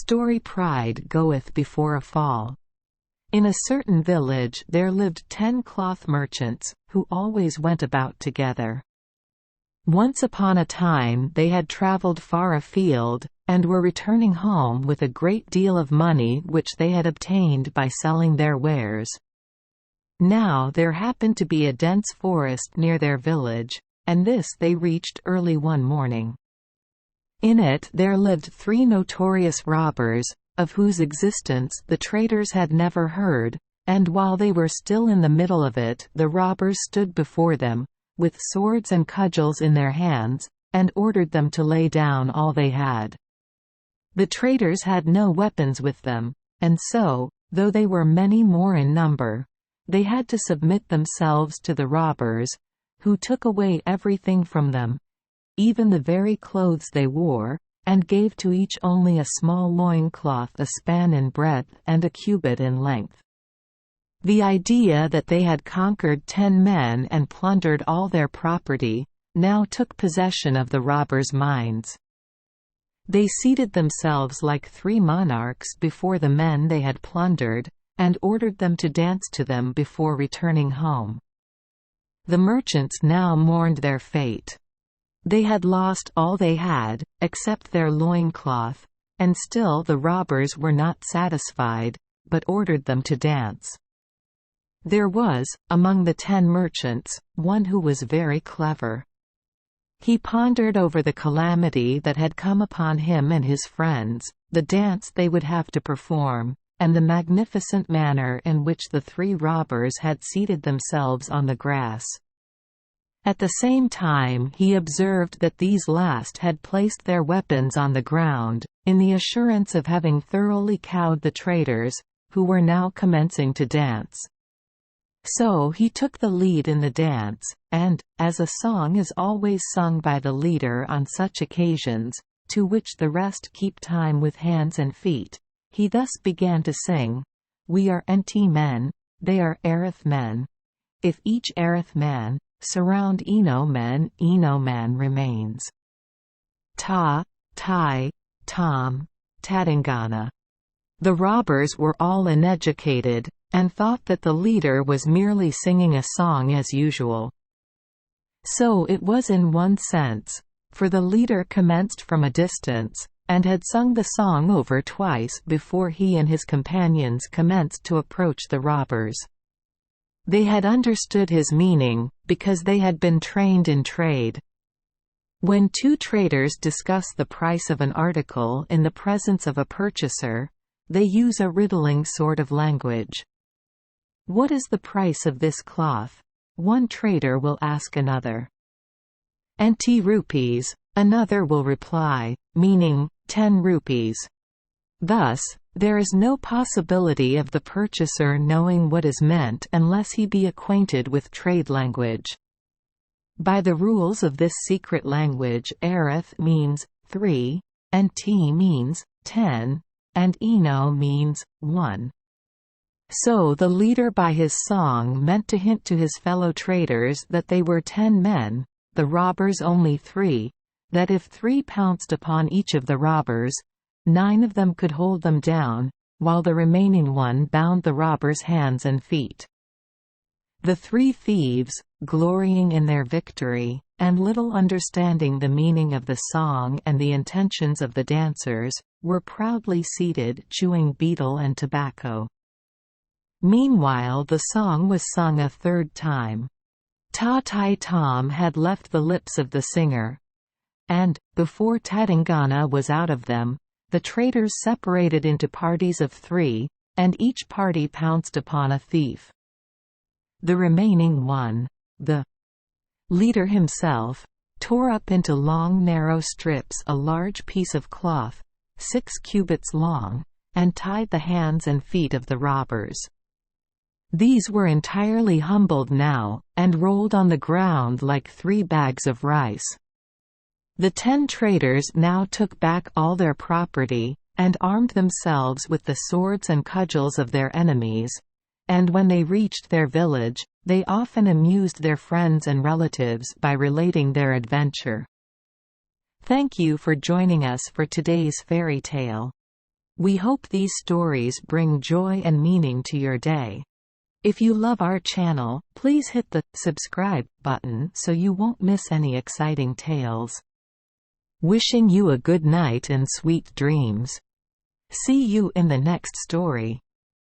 Story pride goeth before a fall. In a certain village there lived 10 cloth merchants, who always went about together. Once upon a time they had travelled far afield, and were returning home with a great deal of money which they had obtained by selling their wares. Now there happened to be a dense forest near their village, and this they reached early one morning. In it there lived 3 notorious robbers, of whose existence the traders had never heard, and while they were still in the middle of it the robbers stood before them, with swords and cudgels in their hands, and ordered them to lay down all they had. The traders had no weapons with them, and so, though they were many more in number, they had to submit themselves to the robbers, who took away everything from them, even the very clothes they wore, and gave to each only a small loincloth a span in breadth and a cubit in length. The idea that they had conquered 10 men and plundered all their property now took possession of the robbers' minds. They seated themselves like 3 monarchs before the men they had plundered, and ordered them to dance to them before returning home. The merchants now mourned their fate. They had lost all they had, except their loincloth, and still the robbers were not satisfied, but ordered them to dance. There was, among the 10 merchants, one who was very clever. He pondered over the calamity that had come upon him and his friends, the dance they would have to perform, and the magnificent manner in which the 3 robbers had seated themselves on the grass. At the same time he observed that these last had placed their weapons on the ground, in the assurance of having thoroughly cowed the traders, who were now commencing to dance. So he took the lead in the dance, and, as a song is always sung by the leader on such occasions, to which the rest keep time with hands and feet, he thus began to sing, "We are men, they are men. If each man, surround man remains. Ta, tai, tom, Tadingana." The robbers were all uneducated, and thought that the leader was merely singing a song as usual. So it was in one sense, for the leader commenced from a distance, and had sung the song over twice before he and his companions commenced to approach the robbers. They had understood his meaning, because they had been trained in trade. When 2 traders discuss the price of an article in the presence of a purchaser, they use a riddling sort of language. "What is the price of this cloth?" one trader will ask another. "20 rupees," another will reply, meaning 10 rupees. Thus, there is no possibility of the purchaser knowing what is meant unless he be acquainted with trade language. By the rules of this secret language, arith means 3, and t means 10, and eno means 1. So the leader by his song meant to hint to his fellow traders that they were 10 men, the robbers only 3, that if 3 pounced upon each of the robbers, 9 of them could hold them down, while the remaining 1 bound the robbers' hands and feet. The 3 thieves, glorying in their victory, and little understanding the meaning of the song and the intentions of the dancers, were proudly seated chewing betel and tobacco. Meanwhile the song was sung a 3rd time. Ta Tai Tom had left the lips of the singer. And, before Tadingana was out of them, the traders separated into parties of 3, and each party pounced upon a thief. The remaining one, the leader himself, tore up into long narrow strips a large piece of cloth, 6 cubits long, and tied the hands and feet of the robbers. These were entirely humbled now, and rolled on the ground like 3 bags of rice. The 10 traders now took back all their property, and armed themselves with the swords and cudgels of their enemies, and when they reached their village, they often amused their friends and relatives by relating their adventure. Thank you for joining us for today's fairy tale. We hope these stories bring joy and meaning to your day. If you love our channel, please hit the subscribe button so you won't miss any exciting tales. Wishing you a good night and sweet dreams. See you in the next story.